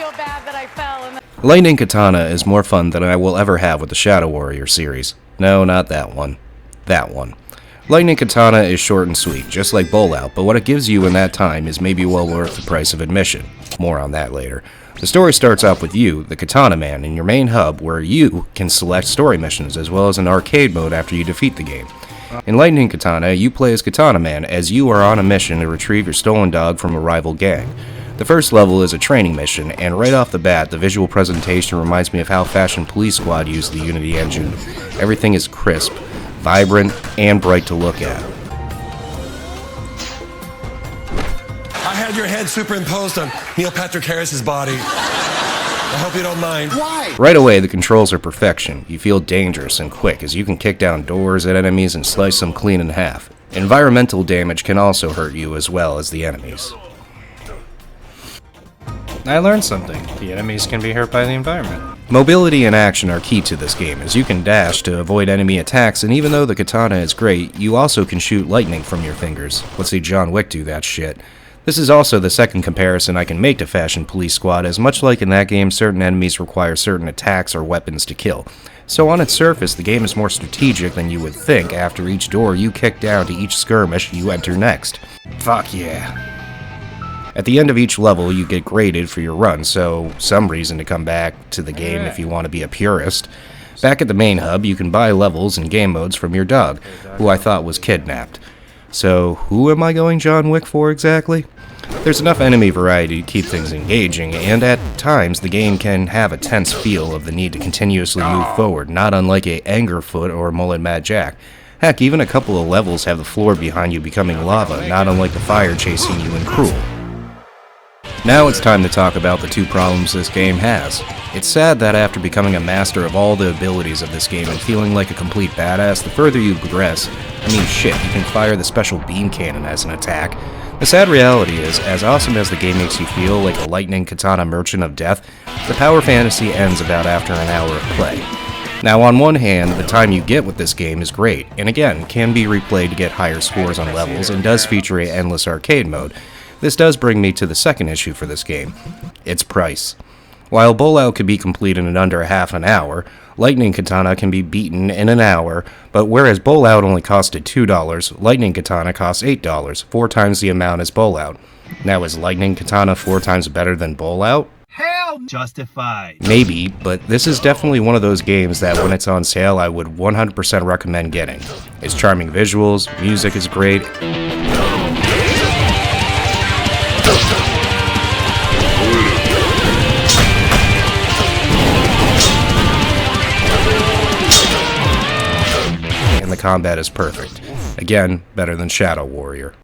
feel bad that I fell. And Lightning Katana is more fun than I will ever have with the Shadow Warrior series. No, not that one. That one. Lightning Katana is short and sweet, just like Bowl Out, but what it gives you in that time is maybe well worth the price of admission. More on that later. The story starts off with you, the Katana Man, in your main hub, where you can select story missions as well as an arcade mode after you defeat the game. In Lightning Katana, you play as Katana Man as you are on a mission to retrieve your stolen dog from a rival gang. The first level is a training mission, and right off the bat, the visual presentation reminds me of how Fashion Police Squad used the Unity engine. Everything is crisp, vibrant, and bright to look at. I had your head superimposed on Neil Patrick Harris's body. I hope you don't mind. Why? Right away, the controls are perfection. You feel dangerous and quick as you can kick down doors at enemies and slice them clean in half. Environmental damage can also hurt you as well as the enemies. I learned something. The enemies can be hurt by the environment. Mobility and action are key to this game, as you can dash to avoid enemy attacks, and even though the katana is great, you also can shoot lightning from your fingers. Let's see John Wick do that shit. This is also the second comparison I can make to Fashion Police Squad, as much like in that game, certain enemies require certain attacks or weapons to kill. So on its surface, the game is more strategic than you would think. After each door you kick down to each skirmish, you enter next. Fuck yeah. At the end of each level, you get graded for your run, so some reason to come back to the game if you want to be a purist. Back at the main hub, you can buy levels and game modes from your dog, who I thought was kidnapped. So, who am I going John Wick for exactly? There's enough enemy variety to keep things engaging, and at times the game can have a tense feel of the need to continuously move forward, not unlike a Angerfoot or Mullet Mad Jack. Heck, even a couple of levels have the floor behind you becoming lava, not unlike the fire chasing you in Cruel. Now it's time to talk about the two problems this game has. It's sad that after becoming a master of all the abilities of this game and feeling like a complete badass, the further you progress, shit, you can fire the special beam cannon as an attack. The sad reality is, as awesome as the game makes you feel like a lightning katana merchant of death, the power fantasy ends about after an hour of play. Now on one hand, the time you get with this game is great, and again, can be replayed to get higher scores on levels, and does feature an endless arcade mode. This does bring me to the second issue for this game, its price. While Bowl Out could be completed in under half an hour, Lightning Katana can be beaten in an hour, but whereas Bowl Out only costed $2, Lightning Katana costs $8, 4 times the amount as Bowl Out. Now is Lightning Katana 4 times better than Bowl Out? Hell, justified. Maybe, but this is definitely one of those games that when it's on sale I would 100% recommend getting. It's charming visuals, music is great, and the combat is perfect. Again, better than Shadow Warrior.